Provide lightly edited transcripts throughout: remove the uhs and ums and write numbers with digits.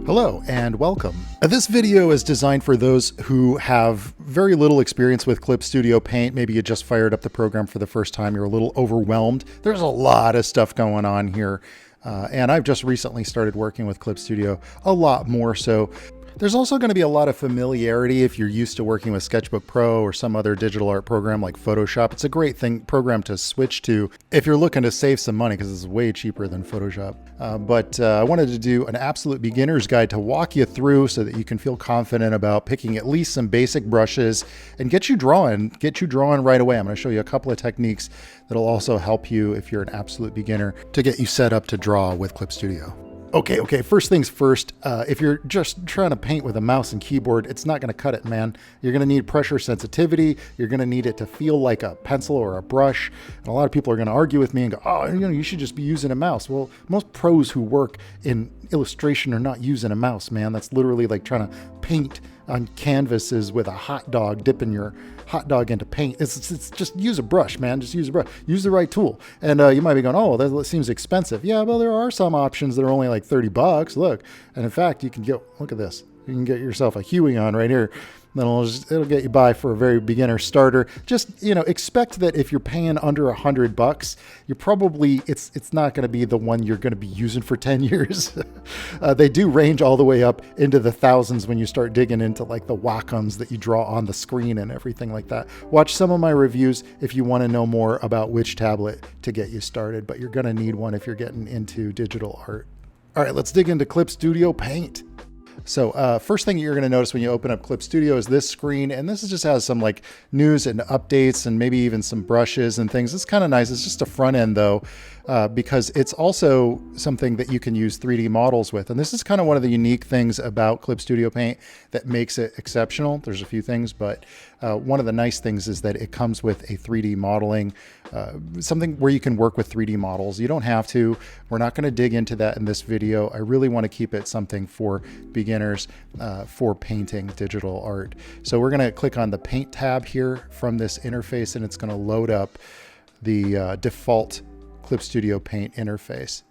Hello and welcome. This video is designed for those who have very little experience with Clip Studio Paint. Maybe you just fired up the program for the first time, you're a little overwhelmed. There's a lot of stuff going on here. And I've just recently started working with Clip Studio a lot more so. There's also going to be a lot of familiarity if you're used to working with Sketchbook Pro or some other digital art program like Photoshop. It's a great program to switch to if you're looking to save some money because it's way cheaper than Photoshop. But I wanted to do an absolute beginner's guide to walk you through so that you can feel confident about picking at least some basic brushes and get you drawing right away. I'm going to show you a couple of techniques that'll also help you if you're an absolute beginner to get you set up to draw with Clip Studio. Okay, first things first, if you're just trying to paint with a mouse and keyboard, it's not gonna cut it, man. You're gonna need pressure sensitivity, you're gonna need it to feel like a pencil or a brush, and a lot of people are gonna argue with me and go, oh, you should just be using a mouse. Well, most pros who work in illustration are not using a mouse, man. That's literally like trying to paint on canvases with a hot dog, dipping your hot dog into paint. It's just use a brush, man. Just use a brush. Use the right tool. And you might be going, oh, that seems expensive. Yeah, well, there are some options that are only like 30 bucks. Look, and in fact, you can get, look at this. You can get yourself a Huey on right here. It'll get you by for a very beginner starter. Just, expect that if you're paying under $100, you're probably, it's not going to be the one you're going to be using for 10 years. They do range all the way up into the thousands when you start digging into like the Wacoms that you draw on the screen and everything like that. Watch some of my reviews if you want to know more about which tablet to get you started, but you're going to need one if you're getting into digital art. All right, let's dig into Clip Studio Paint. So first thing you're going to notice when you open up Clip Studio is this screen, and this just has some like news and updates and maybe even some brushes and things. It's kind of nice. It's just a front end though, because it's also something that you can use 3D models with. And this is kind of one of the unique things about Clip Studio Paint that makes it exceptional. There's a few things, but one of the nice things is that it comes with a 3D modeling, something where you can work with 3D models. You don't have to. We're not going to dig into that in this video. I really want to keep it something for beginners for painting digital art. So we're going to click on the Paint tab here from this interface, and it's going to load up the default Clip Studio Paint interface.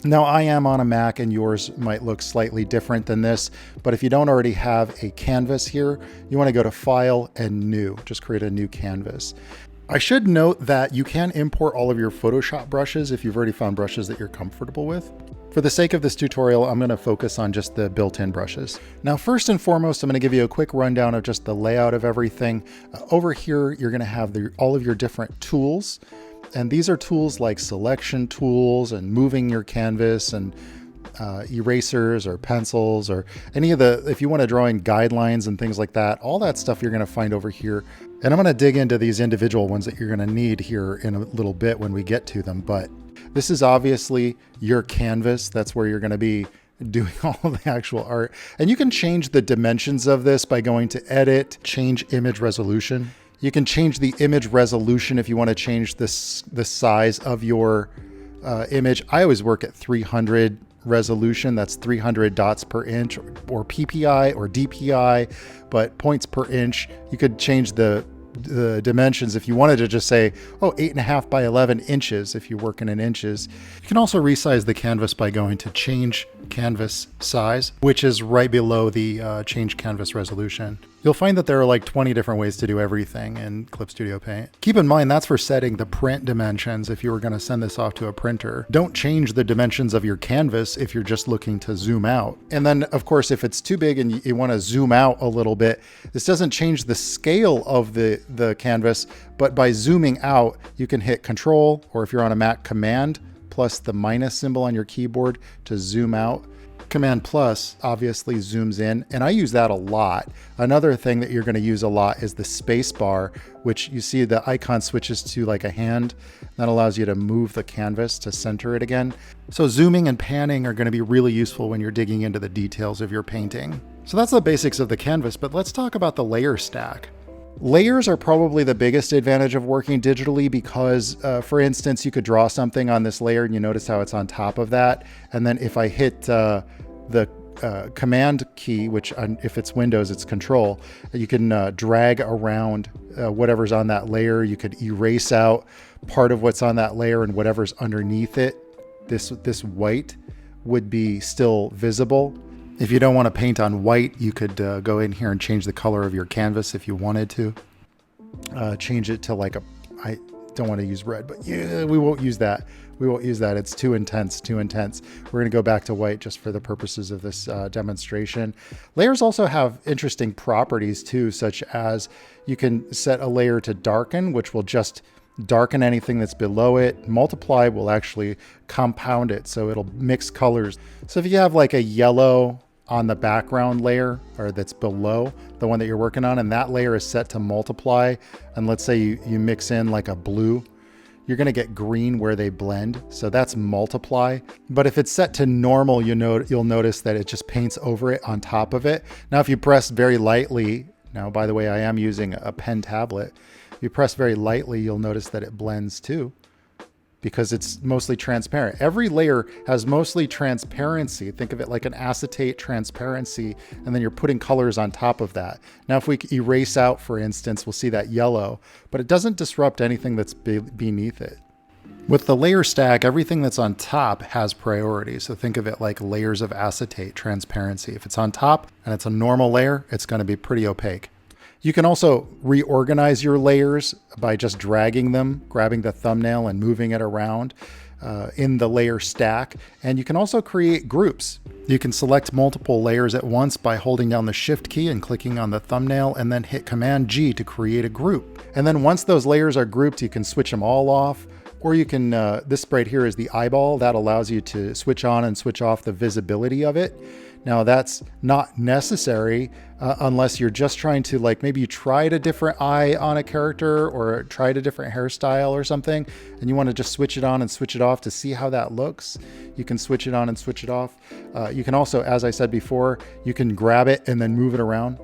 Now I am on a Mac and yours might look slightly different than this, but if you don't already have a canvas here, you want to go to File and New, just create a new canvas. I should note that you can import all of your Photoshop brushes if you've already found brushes that you're comfortable with. For the sake of this tutorial, I'm going to focus on just the built-in brushes. Now, first and foremost, I'm going to give you a quick rundown of just the layout of everything. Over here, you're going to have all of your different tools. And these are tools like selection tools and moving your canvas and erasers or pencils or any of the, if you want to draw in guidelines and things like that, all that stuff you're going to find over here. And I'm going to dig into these individual ones that you're going to need here in a little bit when we get to them. But this is obviously your canvas. That's where you're going to be doing all of the actual art. And you can change the dimensions of this by going to Edit, Change Image Resolution. You can change the image resolution if you want to change the size of your image. I always work at 300 resolution. That's 300 dots per inch or PPI or DPI, but points per inch. You could change the dimensions if you wanted to just say, oh, 8.5 by 11 inches if you're working in inches. You can also resize the canvas by going to Change Canvas Size, which is right below the Change Canvas Resolution. You'll find that there are like 20 different ways to do everything in Clip Studio Paint. Keep in mind that's for setting the print dimensions if you were going to send this off to a printer. Don't change the dimensions of your canvas if you're just looking to zoom out. And then, of course, if it's too big and you want to zoom out a little bit, this doesn't change the scale of the canvas, but by zooming out, you can hit Control, or if you're on a Mac, Command plus the minus symbol on your keyboard to zoom out. Command plus obviously zooms in, and I use that a lot. Another thing that you're going to use a lot is the space bar, which you see the icon switches to like a hand. That allows you to move the canvas to center it again. So zooming and panning are going to be really useful when you're digging into the details of your painting. So that's the basics of the canvas, but let's talk about the layer stack. Layers are probably the biggest advantage of working digitally because, for instance, you could draw something on this layer and you notice how it's on top of that. And then if I hit the Command key, which if it's Windows, it's Control, you can drag around whatever's on that layer. You could erase out part of what's on that layer and whatever's underneath it. This white would be still visible. If you don't want to paint on white, you could go in here and change the color of your canvas if you wanted to. Change it to like I don't want to use red, but yeah, we won't use that. We won't use that. It's too intense, too intense. We're going to go back to white just for the purposes of this demonstration. Layers also have interesting properties too, such as you can set a layer to darken, which will just darken anything that's below it. Multiply will actually compound it, so it'll mix colors. So if you have like a yellow on the background layer, or that's below the one that you're working on, and that layer is set to multiply, and let's say you mix in like a blue, you're going to get green where they blend. So that's multiply. But if it's set to normal, you'll notice that it just paints over it on top of it. Now, if you press very lightly, now, by the way, I am using a pen tablet. If you press very lightly, you'll notice that it blends too, because it's mostly transparent. Every layer has mostly transparency. Think of it like an acetate transparency, and then you're putting colors on top of that. Now, if we erase out, for instance, we'll see that yellow, but it doesn't disrupt anything that's beneath it. With the layer stack, everything that's on top has priority. So think of it like layers of acetate transparency. If it's on top and it's a normal layer, it's going to be pretty opaque. You can also reorganize your layers by just dragging them, grabbing the thumbnail and moving it around in the layer stack. And you can also create groups. You can select multiple layers at once by holding down the Shift key and clicking on the thumbnail, and then hit Command G to create a group. And then once those layers are grouped, you can switch them all off. Or you can, this right here is the eyeball. That allows you to switch on and switch off the visibility of it. Now that's not necessary unless you're just trying to, like, maybe you tried a different eye on a character or tried a different hairstyle or something, and you want to just switch it on and switch it off to see how that looks. You can switch it on and switch it off. You can also, as I said before, you can grab it and then move it around.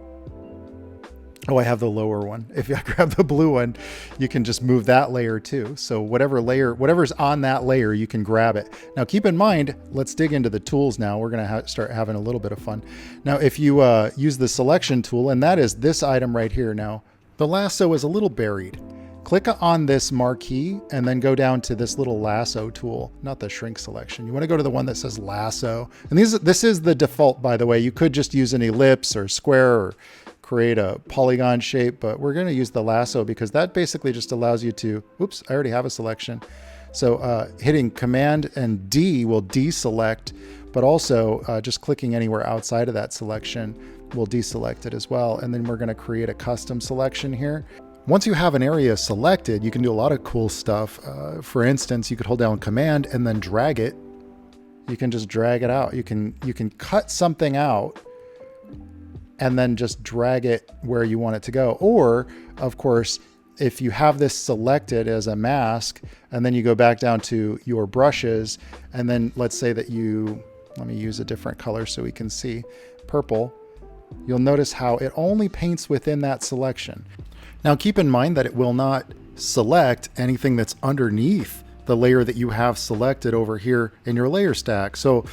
Oh, I have the lower one. If I grab the blue one, you can just move that layer too. So whatever's on that layer, you can grab it. Now keep in mind, let's dig into the tools now. We're gonna start having a little bit of fun. Now, if you use the selection tool, and that is this item right here now, the lasso is a little buried. Click on this marquee and then go down to this little lasso tool, not the shrink selection. You wanna go to the one that says lasso. And this is the default, by the way. You could just use an ellipse or square or create a polygon shape, but we're going to use the lasso because that basically just allows you to, oops, I already have a selection. So hitting Command and D will deselect, but also just clicking anywhere outside of that selection will deselect it as well. And then we're going to create a custom selection here. Once you have an area selected, you can do a lot of cool stuff. For instance, you could hold down Command and then drag it. You can just drag it out. You can cut something out and then just drag it where you want it to go. Or, of course, if you have this selected as a mask, and then you go back down to your brushes, and then let's say that let me use a different color so we can see, purple, you'll notice how it only paints within that selection. Now keep in mind that it will not select anything that's underneath the layer that you have selected over here in your layer stack. So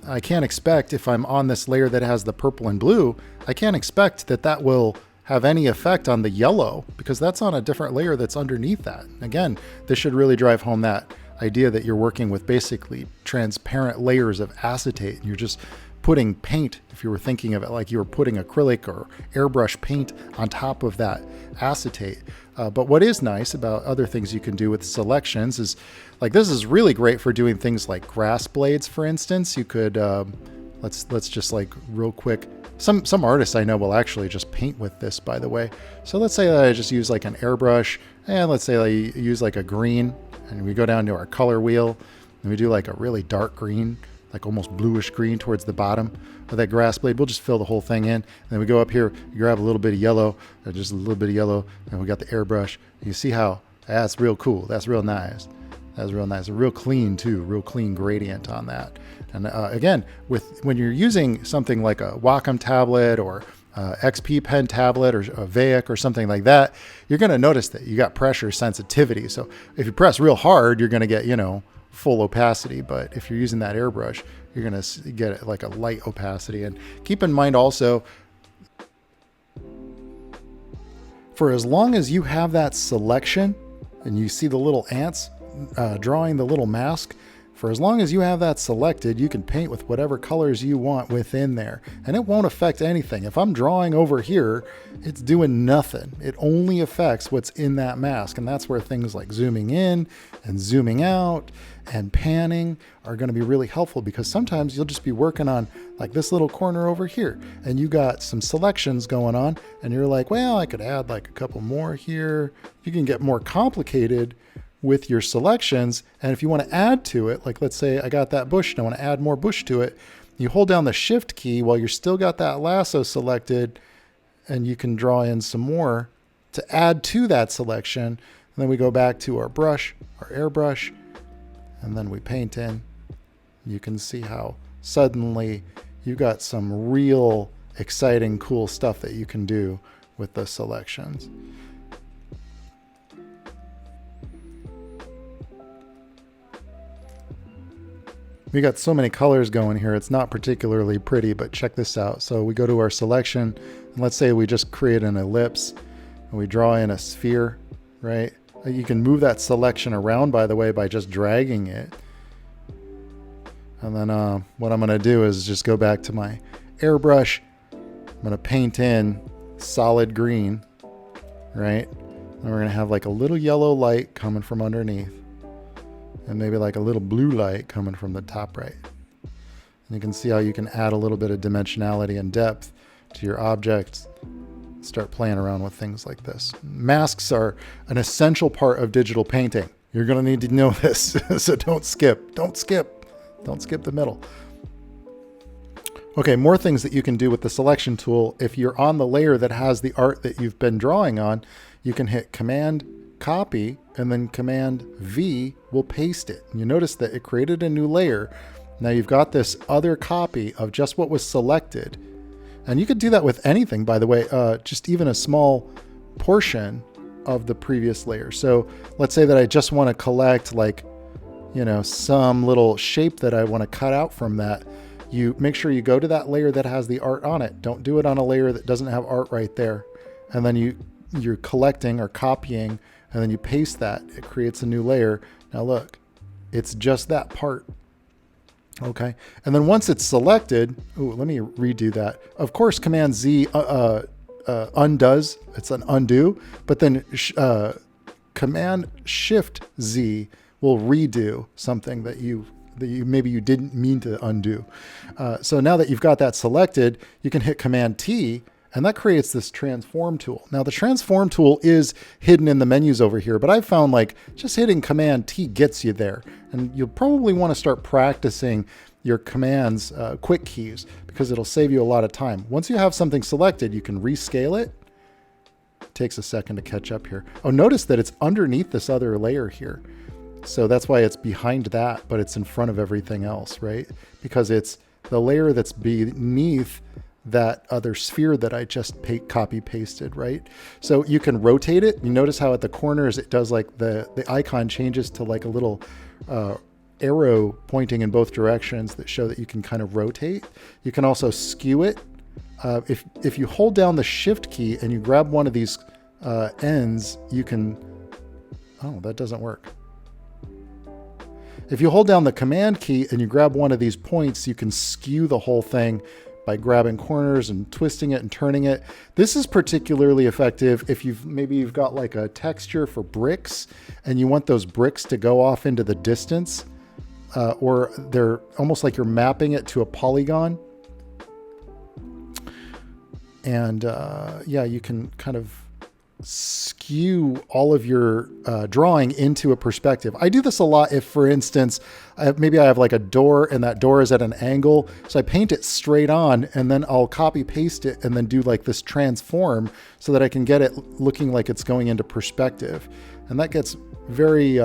I can't expect, if I'm on this layer that has the purple and blue, I can't expect that will have any effect on the yellow because that's on a different layer that's underneath that. Again, this should really drive home that idea that you're working with basically transparent layers of acetate, and you're just putting paint, if you were thinking of it like you were putting acrylic or airbrush paint on top of that acetate. But what is nice about other things you can do with selections is, like, this is really great for doing things like grass blades, for instance. You could, let's just, like, real quick, some artists I know will actually just paint with this, by the way. So let's say that I just use like an airbrush, and let's say I use like a green, and we go down to our color wheel, and we do like a really dark green, like almost bluish green towards the bottom of that grass blade. We'll just fill the whole thing in. And then we go up here, grab a little bit of yellow, just a little bit of yellow, and we got the airbrush. You see how that's real cool. That's real nice. That's real nice. Real clean too, real clean gradient on that. And again, when you're using something like a Wacom tablet or XP pen tablet or a VAIC or something like that, you're going to notice that you got pressure sensitivity. So if you press real hard, you're going to get, full opacity. But if you're using that airbrush, you're going to get like a light opacity. And keep in mind also, for as long as you have that selection and you see the little ants drawing the little mask, For as long as you have that selected, you can paint with whatever colors you want within there, and it won't affect anything. If I'm drawing over here, it's doing nothing. It only affects what's in that mask, and that's where things like zooming in and zooming out and panning are going to be really helpful, because sometimes you'll just be working on like this little corner over here, and you got some selections going on, and you're like, well, I could add like a couple more here. You can get more complicated with your selections. And if you want to add to it, like let's say I got that bush and I want to add more bush to it, you hold down the shift key while you're still got that lasso selected, and you can draw in some more to add to that selection. And then we go back to our brush, our airbrush, and then we paint in. You can see how suddenly you got some real exciting, cool stuff that you can do with the selections. We got so many colors going here. It's not particularly pretty, but check this out. So we go to our selection, and let's say we just create an ellipse and we draw in a sphere, right? You can move that selection around, by the way, by just dragging it. And then what I'm gonna do is just go back to my airbrush. I'm gonna paint in solid green, right? And we're gonna have like a little yellow light coming from underneath, and maybe like a little blue light coming from the top right. And you can see how you can add a little bit of dimensionality and depth to your objects. Start playing around with things like this. Masks are an essential part of digital painting. You're gonna need to know this, so don't skip the middle. Okay, more things that you can do with the selection tool. If you're on the layer that has the art that you've been drawing on, you can hit Command copy, and then Command V will paste it. And you notice that it created a new layer. Now you've got this other copy of just what was selected. And you could do that with anything, by the way, just even a small portion of the previous layer. So let's say that I just want to collect like, you know, some little shape that I want to cut out from that. You make sure you go to that layer that has the art on it. Don't do it on a layer that doesn't have art right there. And then you're collecting or copying, and then you paste that. It creates a new layer. Now look, it's just that part. Okay. And then once it's selected, let me redo that. Of course, Command Z undoes. It's an undo, but then Command Shift Z will redo something that you maybe you didn't mean to undo. So now that you've got that selected, you can hit Command T, and that creates this transform tool. Now the transform tool is hidden in the menus over here, but I've found like just hitting Command T gets you there. And you'll probably want to start practicing your commands, quick keys, because it'll save you a lot of time. Once you have something selected, you can rescale it. It takes a second to catch up here. Oh, notice that it's underneath this other layer here. So that's why it's behind that, but it's in front of everything else, right? Because it's the layer that's beneath that other sphere that I just copy pasted, right? So you can rotate it. You notice how at the corners it does like the icon changes to like a little arrow pointing in both directions that show that you can kind of rotate. You can also skew it. If you hold down the shift key and you grab one of these ends, you can, oh, that doesn't work. If you hold down the command key and you grab one of these points, you can skew the whole thing by grabbing corners and twisting it and turning it. This is particularly effective if maybe you've got like a texture for bricks and you want those bricks to go off into the distance, or they're almost like you're mapping it to a polygon. And yeah, you can kind of skew all of your drawing into a perspective. I do this a lot if, for instance, maybe I have like a door and that door is at an angle. So I paint it straight on and then I'll copy paste it and then do like this transform so that I can get it looking like it's going into perspective. And that gets very,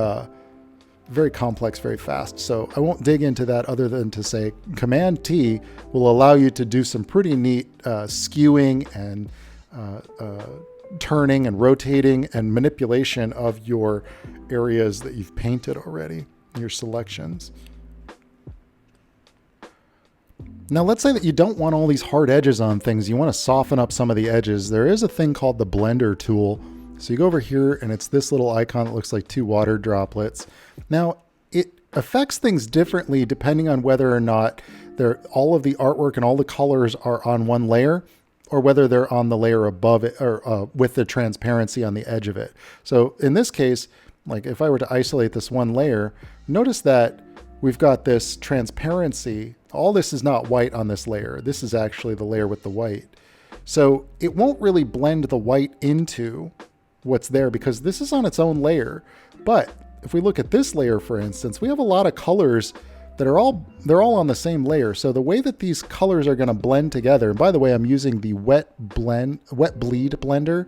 very complex very fast. So I won't dig into that other than to say Command T will allow you to do some pretty neat skewing and turning and rotating and manipulation of your areas that you've painted already, your selections. Now let's say that you don't want all these hard edges on things. You want to soften up some of the edges. There is a thing called the blender tool. So you go over here and it's this little icon that looks like two water droplets. Now it affects things differently depending on whether or not all of the artwork and all the colors are on one layer, or whether they're on the layer above it, or with the transparency on the edge of it. So in this case, like if I were to isolate this one layer, notice that we've got this transparency. All this is not white on this layer. This is actually the layer with the white. So it won't really blend the white into what's there because this is on its own layer. But if we look at this layer, for instance, we have a lot of colors that they're all on the same layer. So the way that these colors are going to blend together, and by the way, I'm using the wet bleed blender,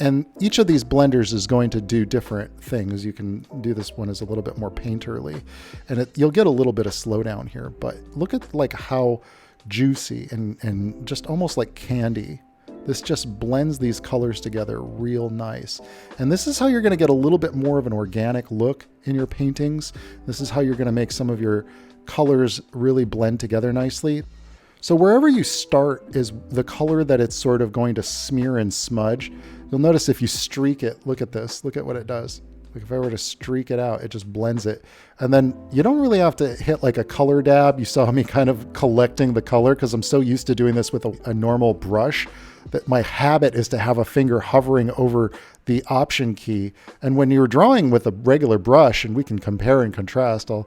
and each of these blenders is going to do different things. You can do this one as a little bit more painterly, and you'll get a little bit of slowdown here, but look at like how juicy and just almost like candy. This just blends these colors together real nice. And this is how you're going to get a little bit more of an organic look in your paintings. This is how you're going to make some of your colors really blend together nicely. So wherever you start is the color that it's sort of going to smear and smudge. You'll notice if you streak it, look at this, look at what it does. Like if I were to streak it out, it just blends it. And then you don't really have to hit like a color dab. You saw me kind of collecting the color because I'm so used to doing this with a normal brush that my habit is to have a finger hovering over the option key. And when you're drawing with a regular brush, and we can compare and contrast, I'll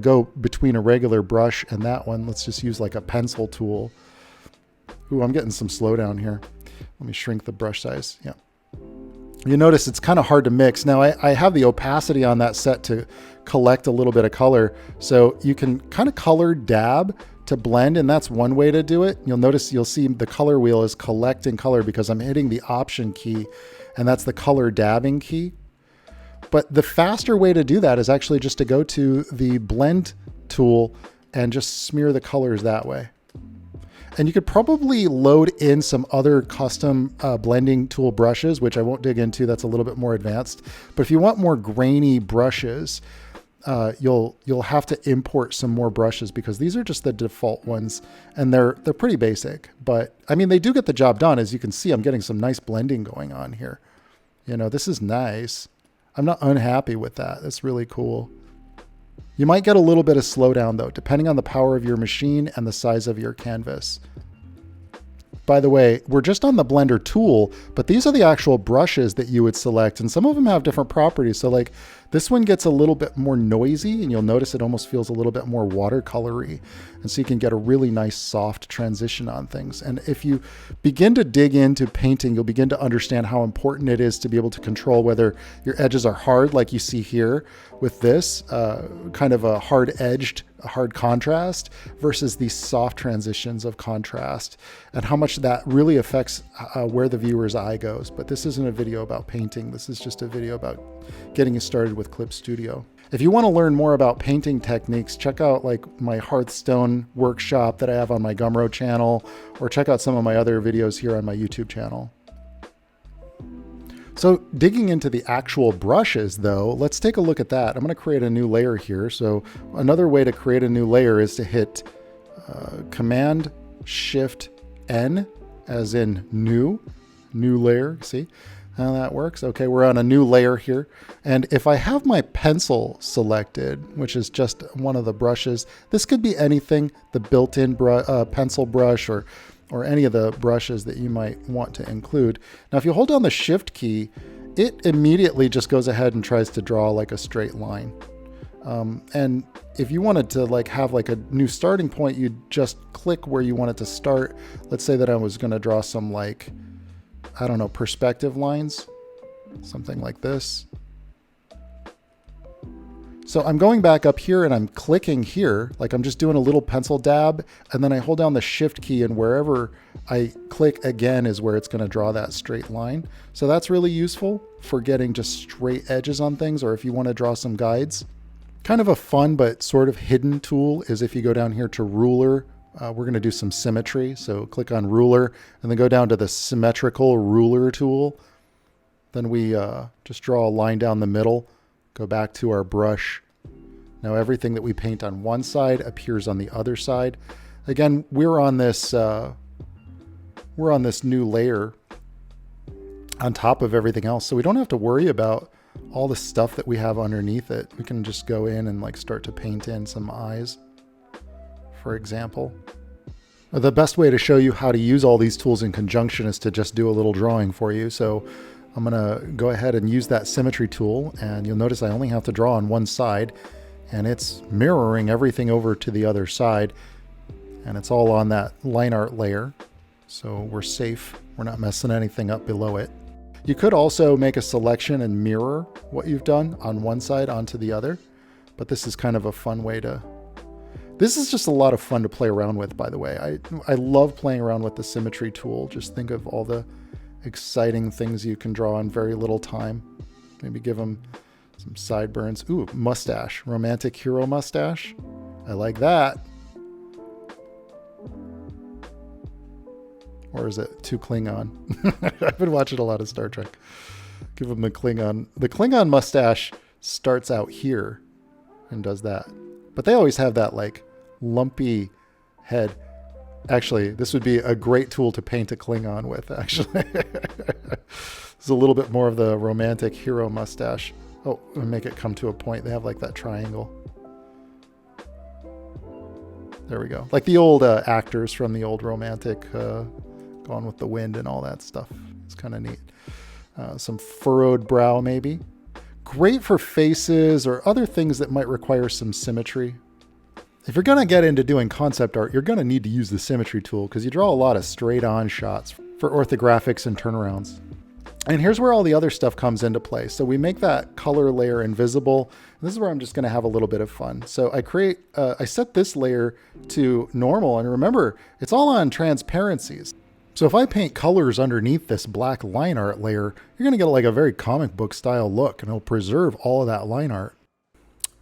go between a regular brush and that one. Let's just use like a pencil tool. Ooh, I'm getting some slowdown here. Let me shrink the brush size. Yeah. You notice it's kind of hard to mix. Now I have the opacity on that set to collect a little bit of color. So you can kind of color dab to blend, and that's one way to do it. You'll see the color wheel is collecting color because I'm hitting the option key, and that's the color dabbing key. But the faster way to do that is actually just to go to the blend tool and just smear the colors that way. And you could probably load in some other custom blending tool brushes, which I won't dig into. That's a little bit more advanced. But if you want more grainy brushes, you'll have to import some more brushes because these are just the default ones, and they're pretty basic. But I mean, they do get the job done. As you can see, I'm getting some nice blending going on here. You know, this is nice. I'm not unhappy with that. That's really cool. You might get a little bit of slowdown though, depending on the power of your machine and the size of your canvas. By the way, we're just on the blender tool, but these are the actual brushes that you would select, and some of them have different properties. So like this one gets a little bit more noisy, and you'll notice it almost feels a little bit more watercolory. And so you can get a really nice soft transition on things. And if you begin to dig into painting, you'll begin to understand how important it is to be able to control whether your edges are hard, like you see here with this, kind of a hard-edged, a hard contrast, versus these soft transitions of contrast, and how much that really affects where the viewer's eye goes. But this isn't a video about painting. This is just a video about getting you started with Clip Studio. If you want to learn more about painting techniques, check out like my Hearthstone workshop that I have on my Gumroad channel, or check out some of my other videos here on my YouTube channel. So digging into the actual brushes though, let's take a look at that. I'm going to create a new layer here. So another way to create a new layer is to hit Command Shift N, as in new layer. See how that works? Okay, we're on a new layer here. And if I have my pencil selected, which is just one of the brushes, this could be anything, the built-in pencil brush, or any of the brushes that you might want to include. Now, if you hold down the Shift key, it immediately just goes ahead and tries to draw like a straight line. And if you wanted to like have like a new starting point, you'd just click where you want it to start. Let's say that I was going to draw some like, I don't know, perspective lines, something like this. So I'm going back up here and I'm clicking here, like I'm just doing a little pencil dab, and then I hold down the Shift key, and wherever I click again is where it's going to draw that straight line. So that's really useful for getting just straight edges on things, or if you want to draw some guides. Kind of a fun but sort of hidden tool is if you go down here to ruler, we're going to do some symmetry. So click on ruler and then go down to the symmetrical ruler tool. Then we just draw a line down the middle, go back to our brush. Now everything that we paint on one side appears on the other side. Again, we're on this new layer on top of everything else, so we don't have to worry about all the stuff that we have underneath it. We can just go in and like start to paint in some eyes, for example. The best way to show you how to use all these tools in conjunction is to just do a little drawing for you. So I'm gonna go ahead and use that symmetry tool, and you'll notice I only have to draw on one side, and it's mirroring everything over to the other side, and it's all on that line art layer. So we're safe. We're not messing anything up below it. You could also make a selection and mirror what you've done on one side onto the other, but this is kind of a fun way to... This is just a lot of fun to play around with, by the way. I love playing around with the symmetry tool. Just think of all the exciting things you can draw in very little time. Maybe give them some sideburns. Ooh, mustache. Romantic hero mustache. I like that. Or is it too Klingon? I've been watching a lot of Star Trek. Give him the Klingon. The Klingon mustache starts out here and does that. But they always have that like lumpy head. Actually, this would be a great tool to paint a Klingon with, actually. It's a little bit more of the romantic hero mustache. Oh, and make it come to a point. They have like that triangle. There we go. Like the old actors from the old romantic Gone with the Wind and all that stuff. It's kind of neat. Some furrowed brow maybe. Great for faces or other things that might require some symmetry. If you're going to get into doing concept art, you're going to need to use the symmetry tool because you draw a lot of straight on shots for orthographics and turnarounds. And here's where all the other stuff comes into play. So we make that color layer invisible. And this is where I'm just going to have a little bit of fun. So I set this layer to normal, and remember, it's all on transparencies. So if I paint colors underneath this black line art layer, you're going to get like a very comic book style look, and it'll preserve all of that line art.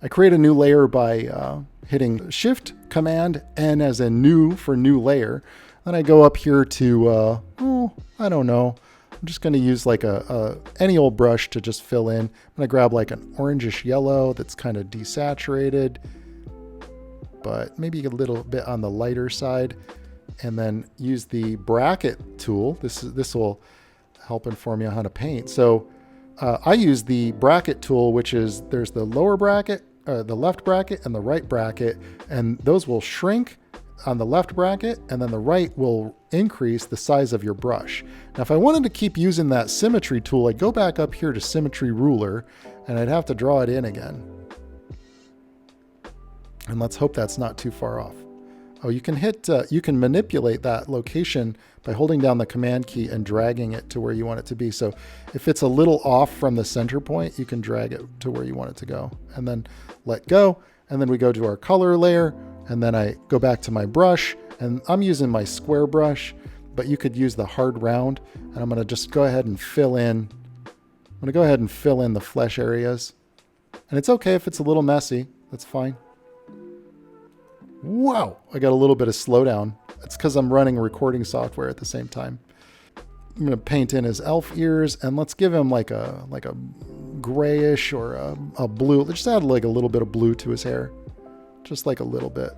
I create a new layer by hitting Shift, Command, N as in new for new layer. Then I go up here to, I don't know. I'm just going to use like any old brush to just fill in. I'm going to grab like an orangish yellow that's kind of desaturated, but maybe a little bit on the lighter side. And then use the bracket tool. This will help inform you how to paint. So I use the bracket tool, which is there's the lower bracket, the left bracket, and the right bracket, and those will shrink on the left bracket, and then the right will increase the size of your brush. Now, if I wanted to keep using that symmetry tool, I'd go back up here to Symmetry Ruler, and I'd have to draw it in again. And let's hope that's not too far off. Oh, you can manipulate that location by holding down the Command key and dragging it to where you want it to be. So if it's a little off from the center point, you can drag it to where you want it to go, and then let go. And then we go to our color layer, and then I go back to my brush, and I'm using my square brush, but you could use the hard round, and I'm going to just go ahead and fill in. I'm going to go ahead and fill in the flesh areas. And it's okay if it's a little messy. That's fine. Wow, I got a little bit of slowdown. It's because I'm running recording software at the same time. I'm going to paint in his elf ears, and let's give him like a grayish or a blue. Let's just add like a little bit of blue to his hair. Just like a little bit.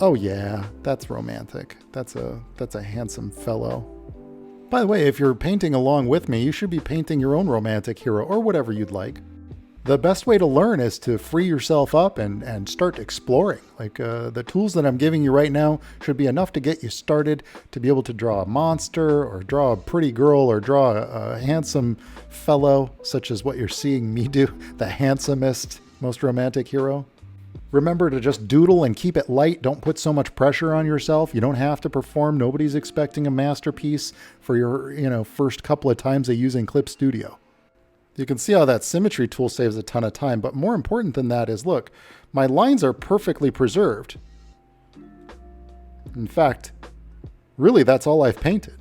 Oh yeah, that's romantic. That's a handsome fellow. By the way, if you're painting along with me, you should be painting your own romantic hero or whatever you'd like. The best way to learn is to free yourself up and start exploring. Like the tools that I'm giving you right now should be enough to get you started to be able to draw a monster or draw a pretty girl or draw a handsome fellow, such as what you're seeing me do, the handsomest, most romantic hero. Remember to just doodle and keep it light. Don't put so much pressure on yourself. You don't have to perform. Nobody's expecting a masterpiece for your first couple of times of using Clip Studio. You can see how that symmetry tool saves a ton of time, but more important than that is, look, my lines are perfectly preserved. In fact, really that's all I've painted.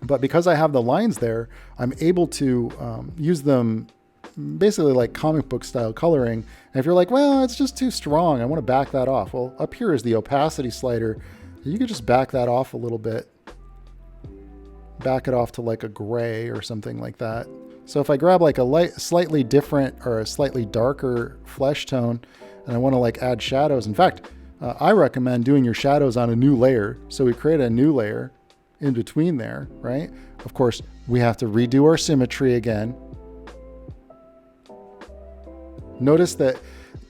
But because I have the lines there, I'm able to use them basically like comic book style coloring. And if you're like, well, it's just too strong, I want to back that off. Well, up here is the opacity slider. You can just back that off a little bit. Back it off to like a gray or something like that. So if I grab like a slightly different or a slightly darker flesh tone and I want to like add shadows. In fact, I recommend doing your shadows on a new layer. So we create a new layer in between there, right? Of course, we have to redo our symmetry again. Notice that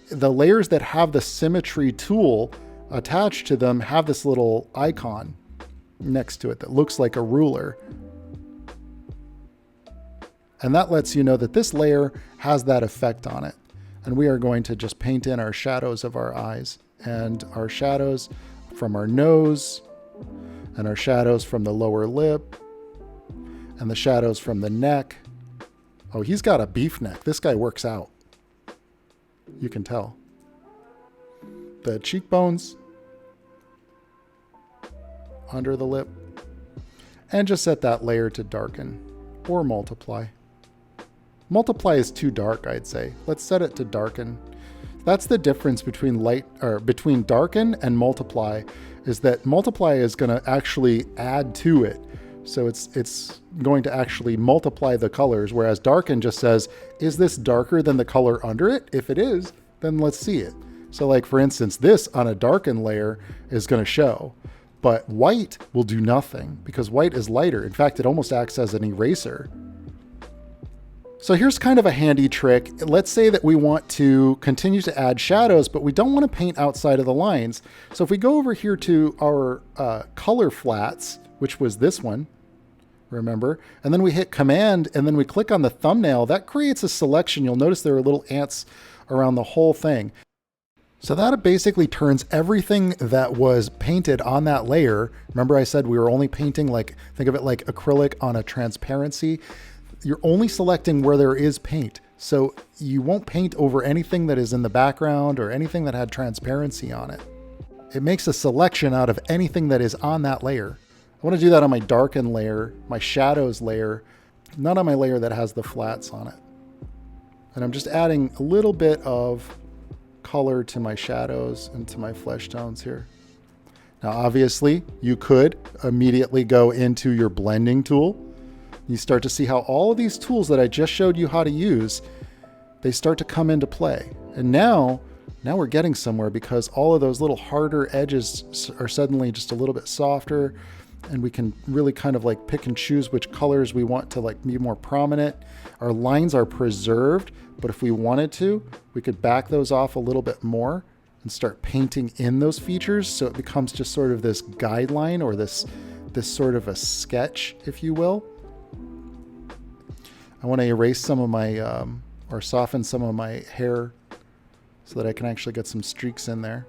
the layers that have the symmetry tool attached to them have this little icon next to it that looks like a ruler. And that lets you know that this layer has that effect on it. And we are going to just paint in our shadows of our eyes and our shadows from our nose and our shadows from the lower lip and the shadows from the neck. Oh, he's got a beef neck. This guy works out. You can tell. The cheekbones, under the lip, and just set that layer to darken or multiply. Multiply is too dark, I'd say. Let's set it to darken. That's the difference between between darken and multiply, is that multiply is going to actually add to it. So it's going to actually multiply the colors, whereas darken just says, is this darker than the color under it? If it is, then let's see it. So like, for instance, this on a darken layer is going to show, but white will do nothing because white is lighter. In fact, it almost acts as an eraser. So here's kind of a handy trick. Let's say that we want to continue to add shadows, but we don't want to paint outside of the lines. So if we go over here to our color flats, which was this one, remember, and then we hit Command and then we click on the thumbnail, that creates a selection. You'll notice there are little ants around the whole thing. So that basically turns everything that was painted on that layer. Remember I said we were only painting, like, think of it like acrylic on a transparency. You're only selecting where there is paint. So you won't paint over anything that is in the background or anything that had transparency on it. It makes a selection out of anything that is on that layer. I want to do that on my darken layer, my shadows layer, not on my layer that has the flats on it. And I'm just adding a little bit of color to my shadows and to my flesh tones here. Now, obviously, you could immediately go into your blending tool. You start to see how all of these tools that I just showed you how to use, they start to come into play. And now we're getting somewhere because all of those little harder edges are suddenly just a little bit softer, and we can really kind of like pick and choose which colors we want to like be more prominent. Our lines are preserved, but if we wanted to, we could back those off a little bit more and start painting in those features so it becomes just sort of this guideline or this sort of a sketch, if you will. I want to erase some of my, or soften some of my hair so that I can actually get some streaks in there.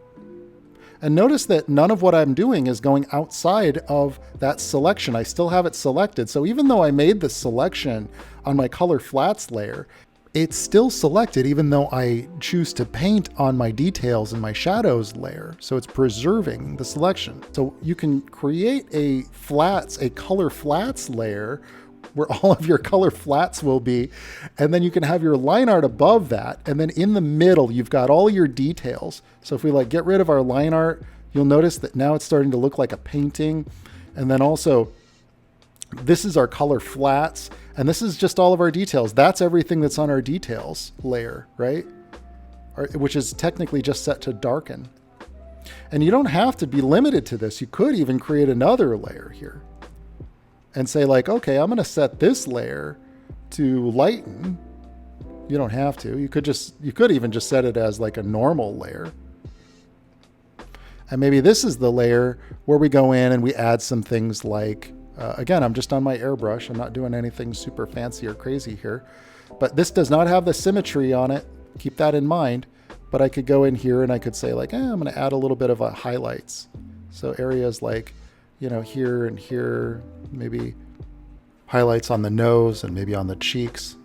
And notice that none of what I'm doing is going outside of that selection. I still have it selected. So even though I made the selection on my color flats layer, it's still selected even though I choose to paint on my details and my shadows layer. So it's preserving the selection. So you can create a color flats layer where all of your color flats will be, and then you can have your line art above that, and then in the middle you've got all your details. So if we like get rid of our line art, you'll notice that now it's starting to look like a painting. And then also this is our color flats, and this is just all of our details. That's everything that's on our details layer, right? Which is technically just set to darken. And you don't have to be limited to this. You could even create another layer here and say like, okay, I'm going to set this layer to lighten. You don't have to. You could even just set it as like a normal layer. And maybe this is the layer where we go in and we add some things like, again, I'm just on my airbrush. I'm not doing anything super fancy or crazy here, but this does not have the symmetry on it. Keep that in mind. But I could go in here and I could say like, I'm going to add a little bit of highlights. So areas like, you know, here and here, maybe highlights on the nose and maybe on the cheeks.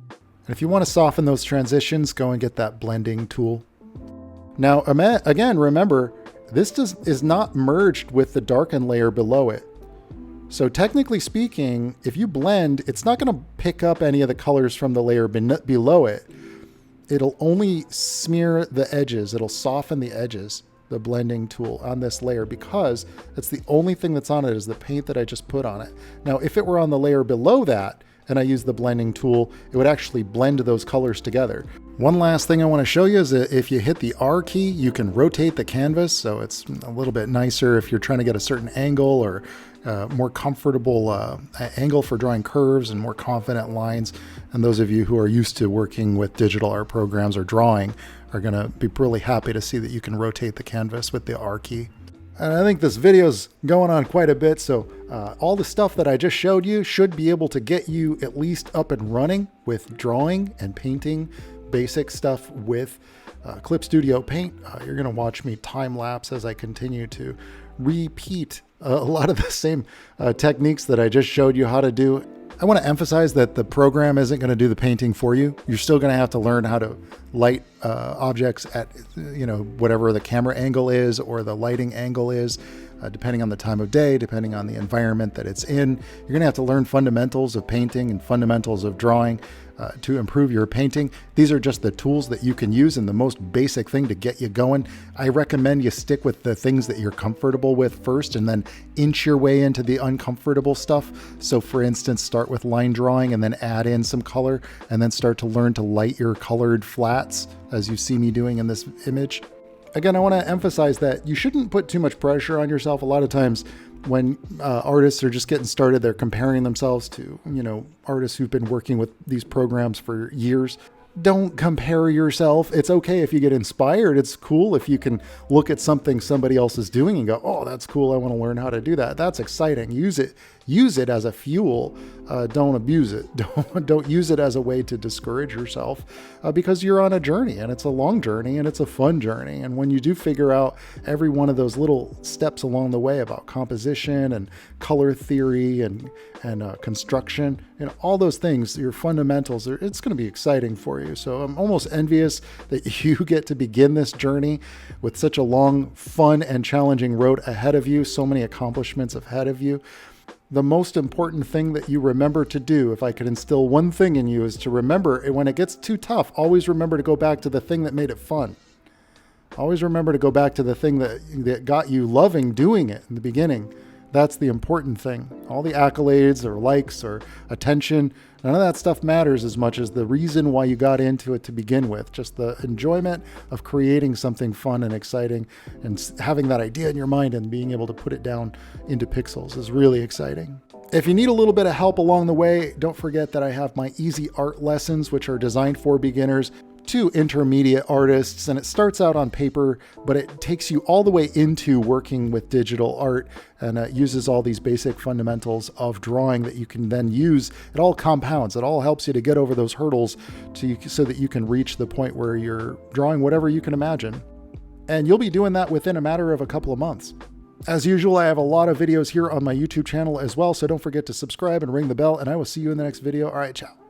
And if you want to soften those transitions, go and get that blending tool. Now, again, remember, this is not merged with the darken layer below it. So technically speaking, if you blend, it's not going to pick up any of the colors from the layer below it. It'll only smear the edges. It'll soften the edges, the blending tool on this layer, because it's the only thing that's on it is the paint that I just put on it. Now, if it were on the layer below that and I use the blending tool, it would actually blend those colors together. One last thing I want to show you is that if you hit the R key, you can rotate the canvas. So it's a little bit nicer if you're trying to get a certain angle or more comfortable angle for drawing curves and more confident lines. And those of you who are used to working with digital art programs or drawing are going to be really happy to see that you can rotate the canvas with the R key. And I think this video is going on quite a bit, so all the stuff that I just showed you should be able to get you at least up and running with drawing and painting basic stuff with Clip Studio Paint. You're going to watch me time lapse as I continue to repeat a lot of the same techniques that I just showed you how to do. I want to emphasize that the program isn't going to do the painting for you. You're still going to have to learn how to light objects at, whatever the camera angle is or the lighting angle is, depending on the time of day, depending on the environment that it's in. You're going to have to learn fundamentals of painting and fundamentals of drawing to improve your painting. These are just the tools that you can use and the most basic thing to get you going. I recommend you stick with the things that you're comfortable with first and then inch your way into the uncomfortable stuff. So for instance, start with line drawing and then add in some color and then start to learn to light your colored flats as you see me doing in this image. Again, I want to emphasize that you shouldn't put too much pressure on yourself. A lot of times when artists are just getting started, they're comparing themselves to, artists who've been working with these programs for years. Don't compare yourself. It's okay if you get inspired. It's cool if you can look at something somebody else is doing and go, oh, that's cool. I want to learn how to do that. That's exciting. Use it as a fuel. Don't abuse it. Don't use it as a way to discourage yourself because you're on a journey and it's a long journey and it's a fun journey. And when you do figure out every one of those little steps along the way about composition and color theory and construction, all those things, your fundamentals, it's going to be exciting for you. So I'm almost envious that you get to begin this journey with such a long, fun, and challenging road ahead of you, so many accomplishments ahead of you. The most important thing that you remember to do, if I could instill one thing in you, is to remember when it gets too tough, always remember to go back to the thing that made it fun. Always remember to go back to the thing that got you loving doing it in the beginning. That's the important thing. All the accolades or likes or attention, none of that stuff matters as much as the reason why you got into it to begin with. Just the enjoyment of creating something fun and exciting and having that idea in your mind and being able to put it down into pixels is really exciting. If you need a little bit of help along the way, don't forget that I have my easy art lessons, which are designed for beginners to intermediate artists, and it starts out on paper, but it takes you all the way into working with digital art and uses all these basic fundamentals of drawing that you can then use. It all compounds. It all helps you to get over those hurdles so that you can reach the point where you're drawing whatever you can imagine. And you'll be doing that within a matter of a couple of months. As usual, I have a lot of videos here on my YouTube channel as well, so don't forget to subscribe and ring the bell, and I will see you in the next video. All right, ciao.